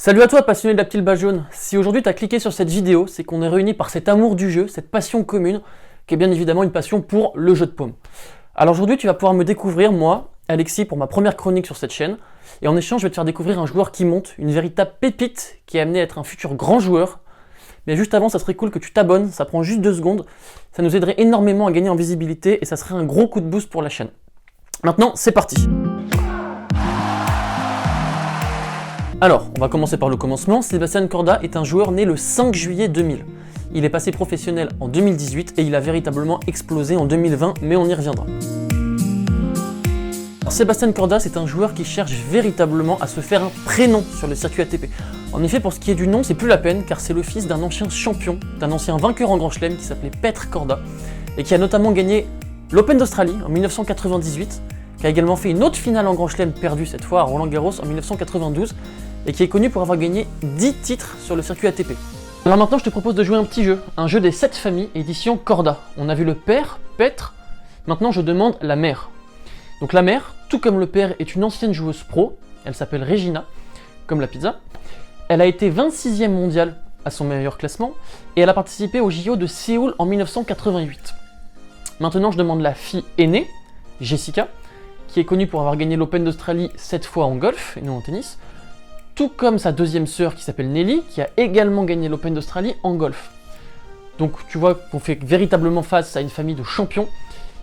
Salut à toi passionné de la petite balle jaune. Si aujourd'hui tu as cliqué sur cette vidéo, c'est qu'on est réunis par cet amour du jeu, cette passion commune, qui est bien évidemment une passion pour le jeu de paume. Alors aujourd'hui tu vas pouvoir me découvrir, moi, Alexis, pour ma première chronique sur cette chaîne, et en échange je vais te faire découvrir un joueur qui monte, une véritable pépite qui est amené à être un futur grand joueur. Mais juste avant, ça serait cool que tu t'abonnes, ça prend juste 2 secondes, ça nous aiderait énormément à gagner en visibilité et ça serait un gros coup de boost pour la chaîne. Maintenant, c'est parti. Alors, on va commencer par le commencement. Sebastián Corda est un joueur né le 5 juillet 2000. Il est passé professionnel en 2018 et il a véritablement explosé en 2020, mais on y reviendra. Alors, Sebastián Corda, c'est un joueur qui cherche véritablement à se faire un prénom sur le circuit ATP. En effet, pour ce qui est du nom, c'est plus la peine, car c'est le fils d'un ancien champion, d'un ancien vainqueur en Grand Chelem qui s'appelait Petr Korda, et qui a notamment gagné l'Open d'Australie en 1998, qui a également fait une autre finale en Grand Chelem perdue cette fois à Roland-Garros en 1992, et qui est connu pour avoir gagné 10 titres sur le circuit ATP. Alors maintenant, je te propose de jouer un petit jeu, un jeu des 7 familles, édition Korda. On a vu le père, Petr, maintenant je demande la mère. Donc la mère, tout comme le père, est une ancienne joueuse pro, elle s'appelle Regina, comme la pizza. Elle a été 26e mondiale à son meilleur classement, et elle a participé au JO de Séoul en 1988. Maintenant, je demande la fille aînée, Jessica, qui est connue pour avoir gagné l'Open d'Australie 7 fois en golf, et non en tennis, tout comme sa deuxième sœur qui s'appelle Nelly, qui a également gagné l'Open d'Australie en golf. Donc tu vois qu'on fait véritablement face à une famille de champions,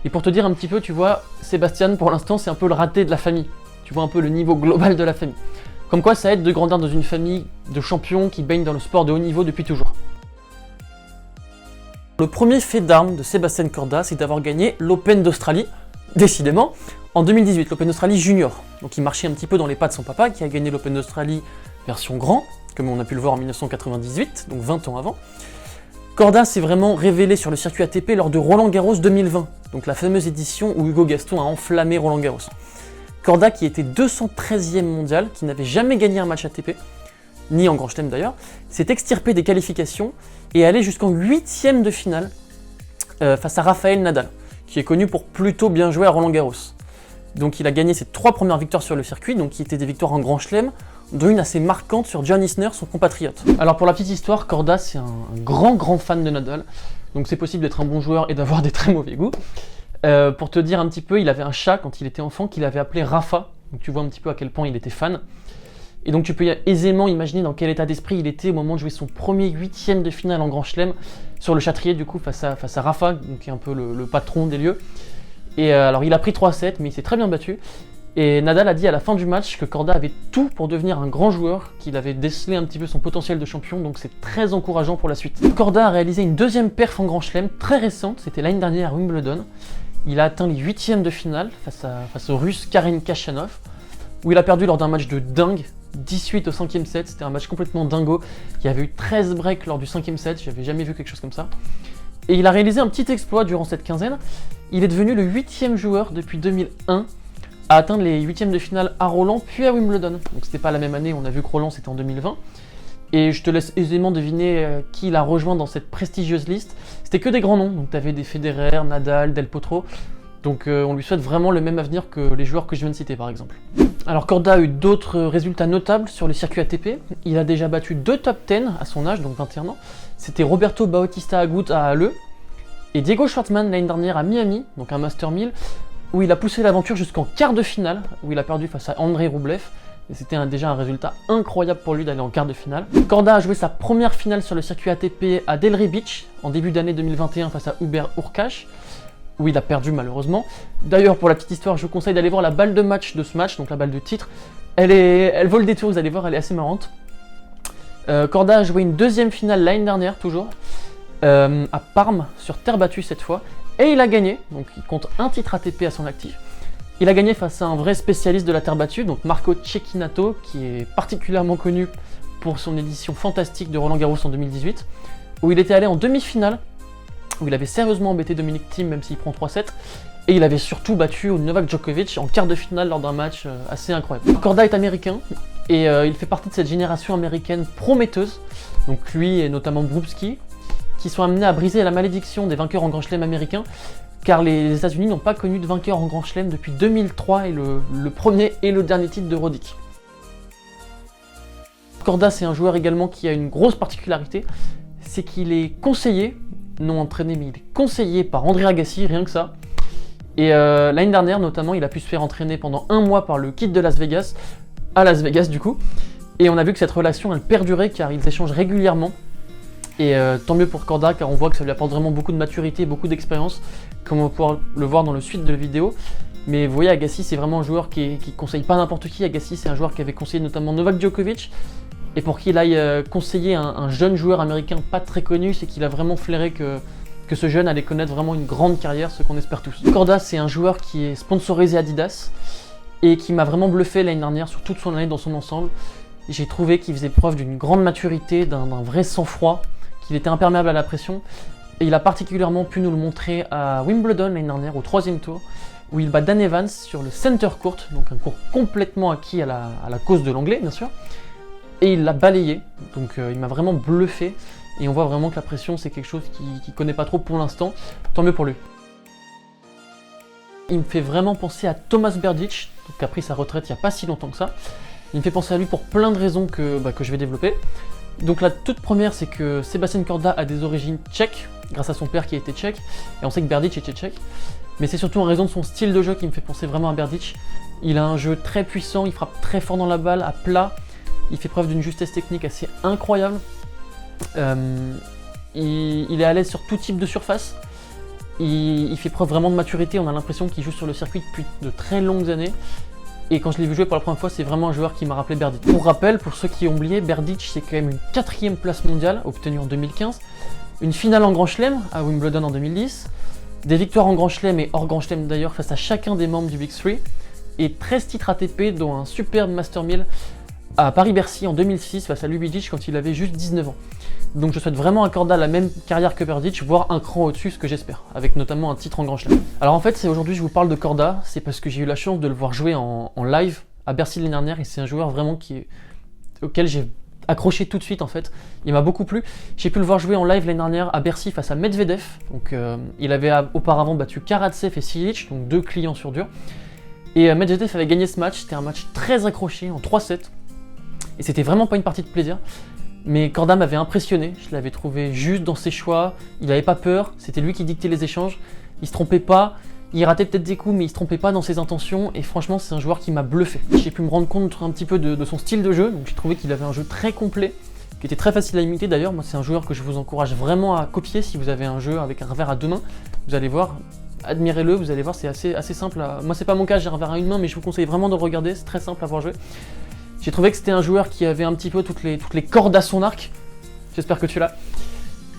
et pour te dire un petit peu, tu vois, Sebastián, pour l'instant, c'est un peu le raté de la famille. Tu vois un peu le niveau global de la famille. Comme quoi, ça aide de grandir dans une famille de champions qui baignent dans le sport de haut niveau depuis toujours. Le premier fait d'armes de Sebastián Corda, c'est d'avoir gagné l'Open d'Australie, décidément, en 2018, l'Open d'Australie junior. Donc il marchait un petit peu dans les pas de son papa, qui a gagné l'Open d'Australie version grand, comme on a pu le voir en 1998, donc 20 ans avant. Corda s'est vraiment révélé sur le circuit ATP lors de Roland-Garros 2020, donc la fameuse édition où Hugo Gaston a enflammé Roland-Garros. Corda, qui était 213e mondial, qui n'avait jamais gagné un match ATP, ni en Grand Chelem d'ailleurs, s'est extirpé des qualifications et est allé jusqu'en 8e de finale face à Rafael Nadal, qui est connu pour plutôt bien jouer à Roland-Garros. Donc il a gagné ses 3 premières victoires sur le circuit, donc qui étaient des victoires en Grand Chelem, dont une assez marquante sur John Isner, son compatriote. Alors pour la petite histoire, Corda c'est un grand fan de Nadal, donc c'est possible d'être un bon joueur et d'avoir des très mauvais goûts. Pour te dire un petit peu, il avait un chat quand il était enfant qu'il avait appelé Rafa, donc tu vois un petit peu à quel point il était fan. Et donc tu peux aisément imaginer dans quel état d'esprit il était au moment de jouer son premier 8e de finale en Grand Chelem sur le Châtrier du coup face à Rafa, donc qui est un peu le patron des lieux. Et alors il a pris 3-7 mais il s'est très bien battu. Et Nadal a dit à la fin du match que Corda avait tout pour devenir un grand joueur, qu'il avait décelé un petit peu son potentiel de champion, donc c'est très encourageant pour la suite. Corda a réalisé une 2e perf en Grand Chelem très récente, c'était l'année dernière à Wimbledon. Il a atteint les 8e de finale face au russe Karen Khachanov, où il a perdu lors d'un match de dingue, 18 au 5e set, c'était un match complètement dingo. Il y avait eu 13 breaks lors du 5e set, j'avais jamais vu quelque chose comme ça. Et il a réalisé un petit exploit durant cette quinzaine, il est devenu le 8e joueur depuis 2001 à atteindre les 8e de finale à Roland puis à Wimbledon. Donc c'était pas la même année, on a vu que Roland c'était en 2020. Et je te laisse aisément deviner qui il a rejoint dans cette prestigieuse liste. C'était que des grands noms, donc tu avais des Federer, Nadal, Del Potro. Donc on lui souhaite vraiment le même avenir que les joueurs que je viens de citer par exemple. Alors Corda a eu d'autres résultats notables sur le circuit ATP. Il a déjà battu 2 top 10 à son âge, donc 21 ans. C'était Roberto Bautista Agut à Halle et Diego Schwartzman l'année dernière à Miami, donc un Master 1000, où il a poussé l'aventure jusqu'en quart de finale, où il a perdu face à Andrei Rublev. Et c'était déjà un résultat incroyable pour lui d'aller en quart de finale. Corda a joué sa première finale sur le circuit ATP à Delray Beach en début d'année 2021 face à Hubert Hurkacz, où il a perdu malheureusement. D'ailleurs, pour la petite histoire, je vous conseille d'aller voir la balle de match de ce match, donc la balle de titre. Elle vole des tours, vous allez voir, elle est assez marrante. Corda a joué une 2e finale l'année dernière, toujours, à Parme, sur terre battue cette fois, et il a gagné, donc il compte un titre ATP à son actif. Il a gagné face à un vrai spécialiste de la terre battue, donc Marco Cecchinato, qui est particulièrement connu pour son édition fantastique de Roland-Garros en 2018, où il était allé en demi-finale, où il avait sérieusement embêté Dominic Thiem, même s'il prend 3-7, et il avait surtout battu Novak Djokovic en quart de finale lors d'un match assez incroyable. Corda est américain, et il fait partie de cette génération américaine prometteuse, donc lui et notamment Brubski, qui sont amenés à briser la malédiction des vainqueurs en Grand Chelem américains, car les États-Unis n'ont pas connu de vainqueur en Grand Chelem depuis 2003 et le premier et le dernier titre de Roddick. Korda, c'est un joueur également qui a une grosse particularité, c'est qu'il est conseillé, non entraîné, mais il est conseillé par André Agassi, rien que ça. Et l'année dernière, notamment, il a pu se faire entraîner pendant 1 mois par le Kid de Las Vegas, à Las Vegas du coup. Et on a vu que cette relation, elle perdurait car ils échangent régulièrement. Et tant mieux pour Korda, car on voit que ça lui apporte vraiment beaucoup de maturité, beaucoup d'expérience, comme on va pouvoir le voir dans le suite de la vidéo. Mais vous voyez, Agassi, c'est vraiment un joueur qui conseille pas n'importe qui. Agassi, c'est un joueur qui avait conseillé notamment Novak Djokovic. Et pour qu'il aille conseiller un jeune joueur américain pas très connu, c'est qu'il a vraiment flairé que ce jeune allait connaître vraiment une grande carrière, ce qu'on espère tous. Korda, c'est un joueur qui est sponsorisé Adidas et qui m'a vraiment bluffé l'année dernière sur toute son année dans son ensemble. J'ai trouvé qu'il faisait preuve d'une grande maturité, d'un vrai sang-froid, qu'il était imperméable à la pression. Et il a particulièrement pu nous le montrer à Wimbledon l'année dernière, au 3e tour, où il bat Dan Evans sur le center court, donc un court complètement acquis à la cause de l'anglais, bien sûr. Et il l'a balayé, donc il m'a vraiment bluffé. Et on voit vraiment que la pression, c'est quelque chose qu'il ne connaît pas trop pour l'instant. Tant mieux pour lui. Il me fait vraiment penser à Thomas Berdych, qui a pris sa retraite il n'y a pas si longtemps que ça. Il me fait penser à lui pour plein de raisons que je vais développer. Donc la toute première, c'est que Sebastian Korda a des origines tchèques, grâce à son père qui était tchèque. Et on sait que Berdych était tchèque. Mais c'est surtout en raison de son style de jeu qui me fait penser vraiment à Berdych. Il a un jeu très puissant, il frappe très fort dans la balle, à plat. Il fait preuve d'une justesse technique assez incroyable. Il est à l'aise sur tout type de surface. Il fait preuve vraiment de maturité. On a l'impression qu'il joue sur le circuit depuis de très longues années. Et quand je l'ai vu jouer pour la première fois, c'est vraiment un joueur qui m'a rappelé Berdych. Pour rappel, pour ceux qui ont oublié, Berdych, c'est quand même une 4e place mondiale obtenue en 2015, une finale en Grand Chelem à Wimbledon en 2010, des victoires en Grand Chelem et hors Grand Chelem d'ailleurs face à chacun des membres du Big Three, et 13 titres ATP, dont un superbe Master 1000 à Paris-Bercy en 2006 face à Ljubicic quand il avait juste 19 ans. Donc je souhaite vraiment à Korda la même carrière que Berdych, voire un cran au-dessus, ce que j'espère, avec notamment un titre en Grand Chelem. Alors en fait, c'est aujourd'hui je vous parle de Korda, c'est parce que j'ai eu la chance de le voir jouer en live à Bercy l'année dernière, et c'est un joueur vraiment auquel j'ai accroché tout de suite en fait. Il m'a beaucoup plu. J'ai pu le voir jouer en live l'année dernière à Bercy face à Medvedev. Donc il avait auparavant battu Karatsev et Cilic, donc 2 clients sur dur. Et Medvedev avait gagné ce match, c'était un match très accroché en 3-7. Et c'était vraiment pas une partie de plaisir. Mais Korda m'avait impressionné, je l'avais trouvé juste dans ses choix, il n'avait pas peur, c'était lui qui dictait les échanges, il se trompait pas, il ratait peut-être des coups mais il se trompait pas dans ses intentions et franchement c'est un joueur qui m'a bluffé. J'ai pu me rendre compte un petit peu de son style de jeu, donc j'ai trouvé qu'il avait un jeu très complet, qui était très facile à imiter d'ailleurs. Moi c'est un joueur que je vous encourage vraiment à copier si vous avez un jeu avec un revers à 2 mains, vous allez voir, admirez-le, vous allez voir c'est assez simple. Moi c'est pas mon cas, j'ai un revers à 1 main mais je vous conseille vraiment de le regarder, c'est très simple à voir jouer. J'ai trouvé que c'était un joueur qui avait un petit peu toutes les cordes à son arc. J'espère que tu l'as.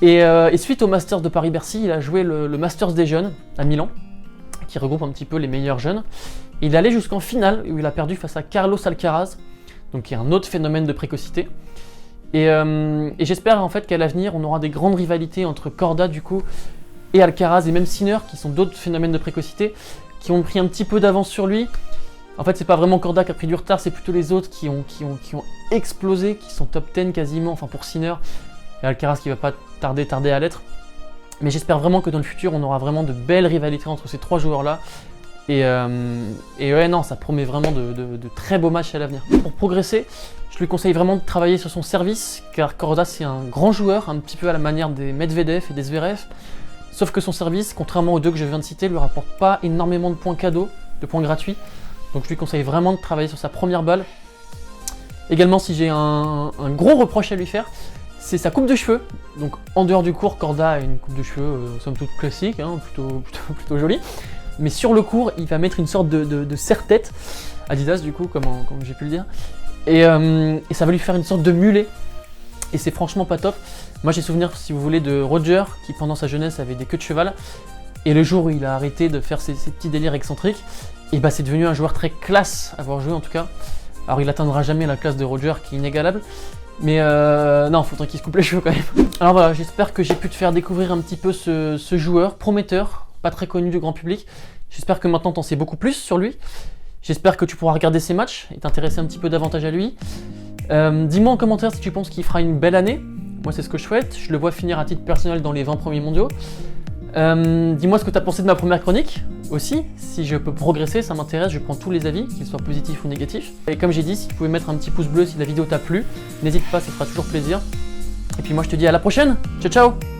Et suite au Masters de Paris-Bercy, il a joué le Masters des jeunes à Milan, qui regroupe un petit peu les meilleurs jeunes. Il est allé jusqu'en finale où il a perdu face à Carlos Alcaraz, donc qui est un autre phénomène de précocité. Et j'espère en fait qu'à l'avenir, on aura des grandes rivalités entre Korda du coup et Alcaraz et même Sinner, qui sont d'autres phénomènes de précocité, qui ont pris un petit peu d'avance sur lui. En fait, c'est pas vraiment Korda qui a pris du retard, c'est plutôt les autres qui ont explosé, qui sont top 10 quasiment, enfin pour Sinner, et Alcaraz qui va pas tarder à l'être. Mais j'espère vraiment que dans le futur, on aura vraiment de belles rivalités entre ces 3 joueurs-là. Et ouais, non, ça promet vraiment de très beaux matchs à l'avenir. Pour progresser, je lui conseille vraiment de travailler sur son service, car Korda c'est un grand joueur, un petit peu à la manière des Medvedev et des Zverev. Sauf que son service, contrairement aux 2 que je viens de citer, lui rapporte pas énormément de points cadeaux, de points gratuits. Donc je lui conseille vraiment de travailler sur sa première balle. Également, si j'ai un gros reproche à lui faire, c'est sa coupe de cheveux. Donc en dehors du court, Korda a une coupe de cheveux somme toute classique, hein, plutôt jolie. Mais sur le court, il va mettre une sorte de serre-tête, Adidas du coup, comme j'ai pu le dire. Et ça va lui faire une sorte de mulet. Et c'est franchement pas top. Moi j'ai souvenir, si vous voulez, de Roger, qui pendant sa jeunesse avait des queues de cheval. Et le jour où il a arrêté de faire ces petits délires excentriques, et bah c'est devenu un joueur très classe à avoir joué en tout cas. Alors il atteindra jamais la classe de Roger qui est inégalable, mais non, faudrait qu'il se coupe les cheveux quand même. Alors voilà, j'espère que j'ai pu te faire découvrir un petit peu ce joueur prometteur, pas très connu du grand public. J'espère que maintenant t'en sais beaucoup plus sur lui. J'espère que tu pourras regarder ses matchs et t'intéresser un petit peu davantage à lui. Dis-moi en commentaire si tu penses qu'il fera une belle année. Moi c'est ce que je souhaite, je le vois finir à titre personnel dans les 20 premiers mondiaux. Dis-moi ce que tu as pensé de ma première chronique aussi. Si je peux progresser, ça m'intéresse, je prends tous les avis, qu'ils soient positifs ou négatifs. Et comme j'ai dit, si vous pouvez mettre un petit pouce bleu si la vidéo t'a plu, n'hésite pas, ça fera toujours plaisir. Et puis moi je te dis à la prochaine, ciao ciao.